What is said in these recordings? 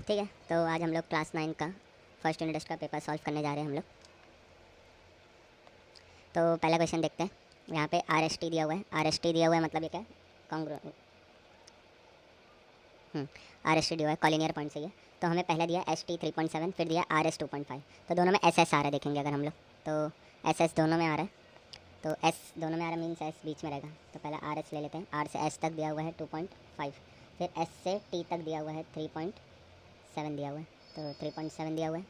ठीक है, तो आज हम लोग क्लास 9 का फर्स्ट यूनिट टेस्ट का पेपर सॉल्व करने जा रहे हैं हम लोग। तो पहला क्वेश्चन देखते हैं। यहाँ पे आर एस टी दिया हुआ है। आर एस टी दिया हुआ है मतलब ये क्या है, कॉन्ग्रो आर एस टी दिया हुआ है, कॉलिनियर पॉइंट सही है। तो हमें पहले दिया एस टी 3.7, फिर दिया आर एस 2.5। तो दोनों में एस एस आ रहा है, देखेंगे अगर हम लोग तो एस एस दोनों में आ रहा है। तो एस दोनों में आ रहा है मीन्स एस बीच में रहेगा। तो पहले आर एस ले लेते हैं। आर से एस तक दिया हुआ है 2.5, फिर एस से टी तक दिया हुआ है 3.7 दिया हुआ है। तो 3.7 दिया हुआ है,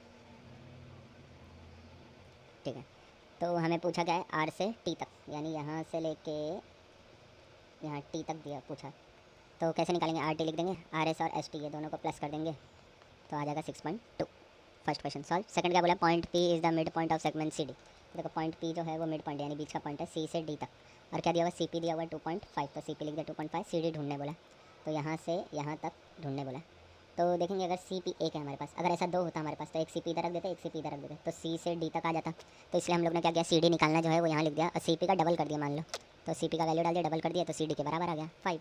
ठीक है। तो हमें पूछा क्या है, आर से टी तक, यानी यहाँ से लेके यहाँ टी तक दिया पूछा। तो कैसे निकालेंगे, आर टी लिख देंगे, आर एस और एस टी ये दोनों को प्लस कर देंगे, तो आ जाएगा 6.2। First question solve. सेकंड क्या बोला, point P is the mid point of segment C D. देखो पॉइंट पी जो है वो मिड पॉइंट यानी बीच का पॉइंट है सी से डी तक। और क्या दिया हुआ, सी पी दिया हुआ है 2.5, तो सी पी लिख दिया 2.5। सी डी ढूंढने बोला, तो यहाँ से यहाँ तक ढूंढने बोला। तो देखेंगे अगर सी पी एक है हमारे पास, अगर ऐसा दो होता हमारे पास तो एक सी पी इधर रख देते, एक सी पी इधर रख देते, तो सी से डी तक आ जाता। तो इसलिए हम लोग ने क्या किया, सी डी निकालना जो है वो यहाँ लिख दिया और सी पी का डबल कर दिया मान लो। तो सी पी का वैल्यू डाल दिया, डबल कर दिया, तो सी डी के बराबर आ गया 5।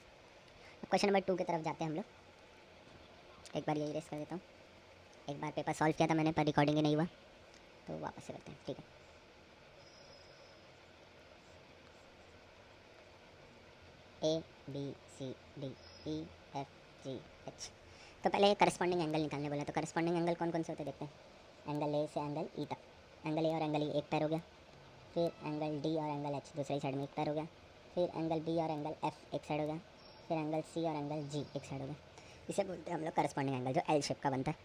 क्वेश्चन नंबर 2 की तरफ जाते हैं हम लोग। एक बार ये इरेज कर देता हूँ। एक बार पेपर सॉल्व किया था मैंने पर रिकॉर्डिंग ही नहीं हुआ, तो वापस से करते हैं, ठीक है। A B C D E F G H. तो पहले करस्पॉन्डिंग एंगल निकालने बोला। तो करस्पॉन्डिंग एंगल कौन कौन से होते हैं देखते हैं। एंगल ए से एंगल ई तक, एंगल ए और एंगल ई एक पैर हो गया। फिर एंगल डी और एंगल एच दूसरी साइड में एक पैर हो गया। फिर एंगल बी और एंगल एफ एक साइड हो गया। फिर एंगल सी और एंगल जी एक साइड हो गया। इसे बोलते हैं हम लोग करस्पॉन्डिंग एंगल, जो एल शेप का बनता है।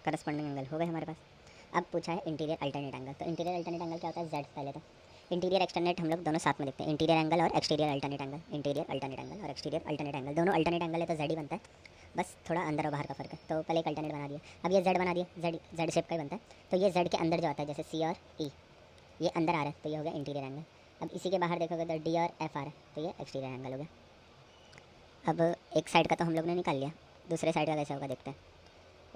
करस्पॉन्डिंग एंगल हो गए हमारे पास। अब पूछा है इंटीरियर अल्टरनेट एंगल। तो इंटीरियर अल्टरनेट एंगल क्या होता है, जेड पहले। तो इंटीरियर एक्सटर्नेट हम लोग दोनों साथ में देखते हैं, इंटीरियर एंगल और exterior alternate angle. Interior alternate angle और एक्सटीरियर अल्टरनेट एंगल दोनों अल्टरनेट एंगल है तो जेड ही बनता है, बस थोड़ा अंदर और बाहर का फर्क है। तो पहले एक अल्टरनेट बना दिया, अब ये जेड बना दिया, जेड जेड शेप का ही बनता है। तो ये जेड के अंदर जो आता है जैसे सी और ई, ये अंदर आ रहा है तो ये हो गया इंटीरियर एंगल। अब इसी के बाहर देखोगे तो डी और एफ आ रहा है तो ये एक्सटीरियर एंगल हो गया। अब एक साइड का तो हम लोग ने निकाल लिया, दूसरे साइड का कैसे होगा देखते हैं।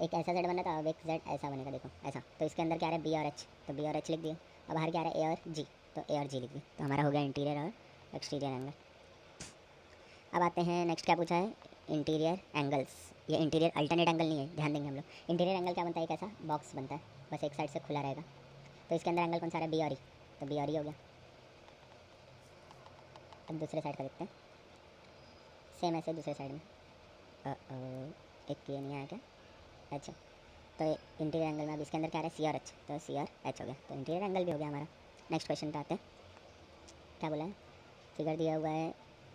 एक ऐसा जेड बना था, अब एक जेड ऐसा बनेगा, देखो ऐसा। तो इसके अंदर क्या आ रहा है, बी और एच, तो बी और एच लिख दिए। अब बाहर क्या आ रहा है, ए और जी, तो ए और जी लिख दिए। तो हमारा हो गया इंटीरियर और एक्सटीरियर एंगल। अब आते हैं नेक्स्ट, क्या पूछा है, इंटीरियर एंगल्स। ये इंटीरियर अल्टरनेट एंगल नहीं है, ध्यान देंगे हम लोग। इंटीरियर एंगल क्या बनता है, एक ऐसा बॉक्स बनता है, बस एक साइड से खुला रहेगा। तो इसके अंदर एंगल कौन सा आ रहा है, बी और ई, तो बी और ई हो गया। अब दूसरे साइड का देखते हैं, सेम ऐसे दूसरे साइड में। एक ये नहीं आया क्या, अच्छा। तो इंटीरियर एंगल में अब इसके अंदर क्या आ रहा है, सी और एच, तो सी और एच हो गया। तो इंटीरियर एंगल भी हो गया हमारा। नेक्स्ट क्वेश्चन पे आते हैं। क्या बोला है, फिगर दिया हुआ है,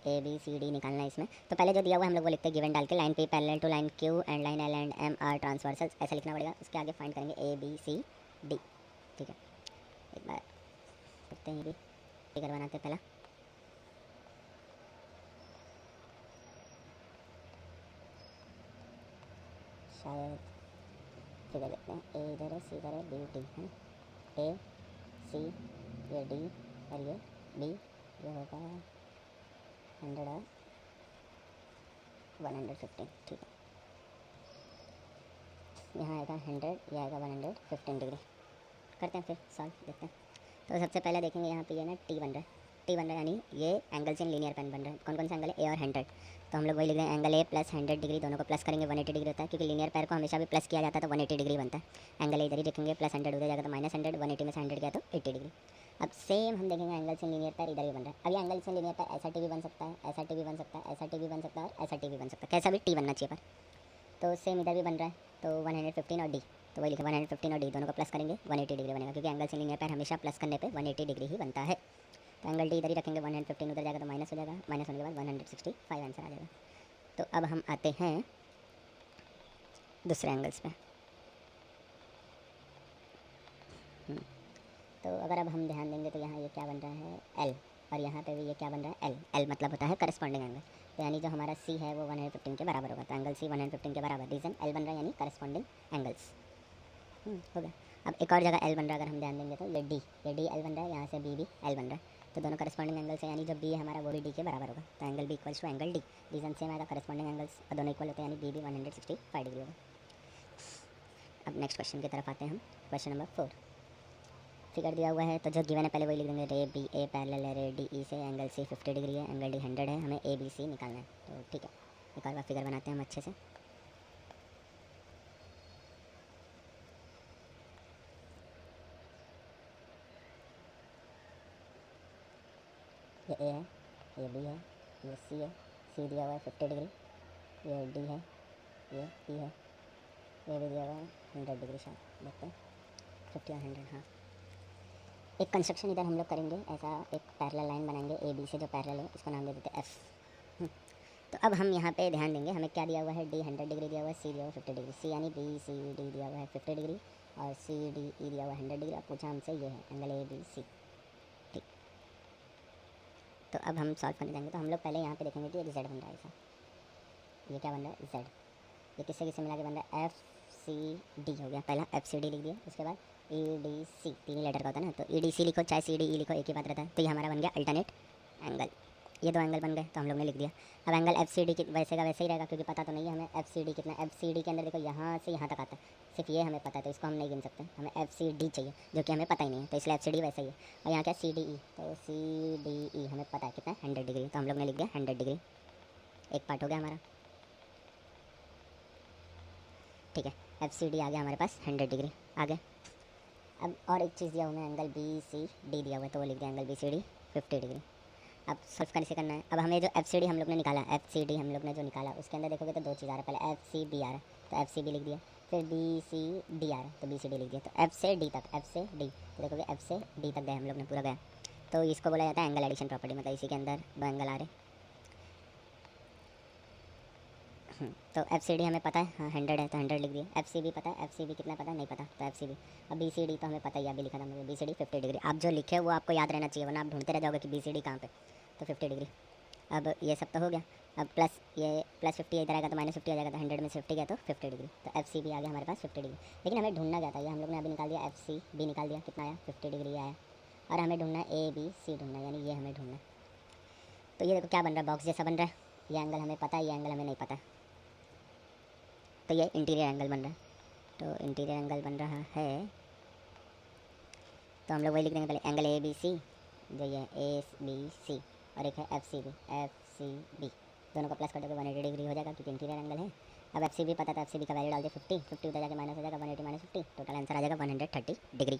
ए बी सी डी निकालना है इसमें। तो पहले जो दिया हुआ है हम लोग वो लिखते हैं गिवन डाल के, line P parallel to line Q and line L and M are transversal, ऐसा लिखना पड़ेगा। उसके आगे फाइंड करेंगे ए बी सी डी, ठीक है। एक बार करते हैं ये भी, फिगर बनाते हैं पहला। शायद फिगर देखते हैं, ए इधर है, सी इधर है, बी डी है ना। ए सी, ये डी और ये बी, ये होगा 100 और 115, ठीक है। यहाँ आएगा 100, ये आएगा 115 डिग्री। करते हैं फिर सॉल्व, देखते हैं। तो सबसे पहले देखेंगे यहाँ पे ये ना टी बन रहा है, टी बन रहा है यानी ये एंगल से लीनियर पेन बन रहा है। कौन कौन से एंगल है, ए और 100। तो हम लोग वही लिख रहे हैं, एंगल ए प्लस 100 डिग्री, दोनों को प्लस करेंगे 180 डिग्री होता है, क्योंकि लीनियर पैर को हमेशा भी प्लस किया जाता है तो 180 डिग्री बनता है। एंगल इधर ही देखेंगे, प्लस 100 उधर जाएगा तो माइनस 100, 180 में से 100 गया तो 80 डिग्री। अब सेम हम देखेंगे एंगल से लीनियर पैर इधर भी बन रहा है। अब ये एंगल से लीनियर पैर ऐसा टी भी बन सकता है, ऐसा टी भी बन सकता है, ऐसा टी भी बन सकता है और ऐसा टी भी बन सकता है, कैसा भी टी बनना चाहिए पर। तो सेम इधर भी बन रहा है, तो 115 और डी, तो वही लिखे 115 और डी दोनों को प्लस करेंगे 180 डिग्री बनेगा, क्योंकि एंगल से लीनियर पैर हमेशा प्लस करने पे 180 डिग्री ही बनता है। तो एंगल डी इधर ही रखेंगे, 115 उधर जाएगा तो माइनस हो जाएगा, माइनस होने के बाद 165 आंसर आ जाएगा। तो अब हम आते हैं दूसरे एंगल्स पे। तो अगर अब हम ध्यान देंगे तो यहाँ ये क्या बन रहा है, एल, और यहाँ पे भी ये क्या बन रहा है, एल। एल मतलब होता है करस्पॉन्डिंग एंगल, तो यानी जो हमारा सी है वो 115 के बराबर होगा। तो एंगल सी 115 के बराबर, रीजन एल बन रहा है यानी करस्पॉन्डिंग एंगल्स। हो गया। अब एक और जगह एल बन रहा है, अगर हम ध्यान देंगे तो ये डी एल बन रहा है, यहाँ से बी एल बन रहा है। तो दोनों करस्पॉन्डिंग एंगल्स है, यानी जो बी है हमारा वो भी डी के बराबर होगा। तो angle B equals to angle D, reason same आएगा, करस्पॉन्डिंग एंगल्स और दोनों इक्वल होते हैं, यानी बी भी 165 डिग्री होगा। अब नेक्स्ट क्वेश्चन की तरफ आते हैं हम। क्वेश्चन नंबर 4, फिगर दिया हुआ है तो जो गिवन है पहले वही लिख देंगे, रे बी ए पैरेलल है रे डी ई से, एंगल सी 50 डिग्री है, एंगल डी 100 है, हमें ए बी सी निकालना है। तो ठीक है, एक और बार फिगर बनाते हैं हम अच्छे से। ये ए है, ये बी है, ये सी है, सी दिया हुआ है 50 डिग्री, ये डी है, ये ई है, ये भी दिया हुआ है 100 डिग्री। शायद देखते हैं 50 और 100। हाँ, एक कंस्ट्रक्शन इधर हम लोग करेंगे, ऐसा एक पैरेलल लाइन बनाएंगे ए बी से जो पैरेलल हो, इसको नाम दे देते हैं एफ। तो अब हम यहाँ पे ध्यान देंगे, हमें क्या दिया हुआ है, डी 100 डिग्री दिया हुआ है, सी दिया हुआ है 50 डिग्री, सी यानी बी सी डी दिया हुआ है 50 डिग्री और सी डी ई दिया हुआ है 100 डिग्री। अब पूछा हमसे ये है एंगल ए बी सी। ठीक, तो अब हम सॉल्व करने जाएंगे। तो हम लोग पहले यहाँ पे देखेंगे कि एक जेड बन रहा है ऐसा, ये क्या बन रहा है जेड, ये किससे किससे मिला के बन रहा है एफ सी डी हो गया, पहला एफ सी डी लिख दिया, उसके बाद ई डी सी, तीन ही लेटर का होता है ना, तो ई डी सी लिखो चाहे सी डी ई लिखो एक ही बात रहता है। तो ये हमारा बन गया अल्टरनेट एंगल, ये दो एंगल बन गए तो हम लोग ने लिख दिया। अब एंगल एफ सी डी वैसे का वैसे ही रहेगा क्योंकि पता तो नहीं है हमें एफ सी डी कितना। एफ सी डी के अंदर देखो यहाँ से यहाँ तक आता है, सिर्फ ये हमें पता है तो इसको हम नहीं गिन सकते, हमें एफ सी डी चाहिए जो कि हमें पता ही नहीं है, तो इसलिए एफ सी डी वैसा ही है। और यहाँ क्या सी डी ई, तो सी डी ई हमें पता है कितना है 100 डिग्री, तो हम लोग ने लिख दिया 100 डिग्री। एक पार्ट हो गया हमारा, ठीक है, एफ सी डी आ गया हमारे पास 100 डिग्री आगे। अब और एक चीज़ दिया हुआ है एंगल बी सी डी दिया हुआ है, तो वो लिख दिया angle B C D 50 degree. अब सॉल्व कैसे करना है, अब हमें जो एफ सी डी हम लोग ने निकाला, एफ सी डी हम लोग ने जो निकाला उसके अंदर देखोगे तो दो चीज़ आ रहा है, पहले एफ सी बी आ रहा है तो एफ सी बी लिख दिया, फिर बी सी डी आ रहा है तो बी सी डी लिख दिया। तो एफ से डी तक, एफ से डी, तो देखोगे एफ से डी तक गए हम लोग ने, पूरा गया। तो इसको बोला जाता है एंगल एडिशन प्रॉपर्टी, मतलब इसी के अंदर दो एंगल आ रहे। तो एफ सी डी हमें पता है, हाँ 100 है तो 100 लिख दिया। एफ सी बी पता है, एफ सी बी कितना पता है नहीं पता, तो एफ सी बी। अब बी सी डी तो हमें पता ही, अभी लिखा था मुझे बी सी डी 50 डिग्री। आप जो लिखे वो आपको याद रहना चाहिए, वरना आप ढूंढते रह जाओगे कि बी सी डी कहाँ पे, तो 50 डिग्री। अब ये सब तो हो गया, अब प्लस ये प्लस 50 इधर आएगा तो -50 हो जाएगा, तो 100 में से 50 गया तो 50 डिग्री। तो एफ सी बी आ गया हमारे पास 50 डिग्री। लेकिन हमें ढूंढना क्या था, ये हम लोग ने अभी निकाल दिया, एफ सी बी निकाल दिया, कितना आया 50 डिग्री आया। और हमें ढूंढना है ए बी सी ढूंढना है, यानी ये हमें ढूंढना है। तो ये देखो क्या बन रहा है, बॉक्स जैसा बन रहा है, ये एंगल हमें पता है, ये एंगल हमें नहीं पता, तो ये इंटीरियर एंगल बन रहा है। तो इंटीरियर एंगल बन रहा है, तो हम लोग वही लिख देंगे पहले, एंगल ए बी सी जो ये ए बी सी, और एक है एफ सी बी, दोनों का प्लस कर दोगे 180 डिग्री हो जाएगा क्योंकि इंटीरियर एंगल है। अब एफ सी बी पता था, एफ सी बी का वैल्यू डाल दिया 50 उधर जाके माइनस हो जाएगा, 180 -50, टोटल आंसर आ जाएगा 130 डिग्री।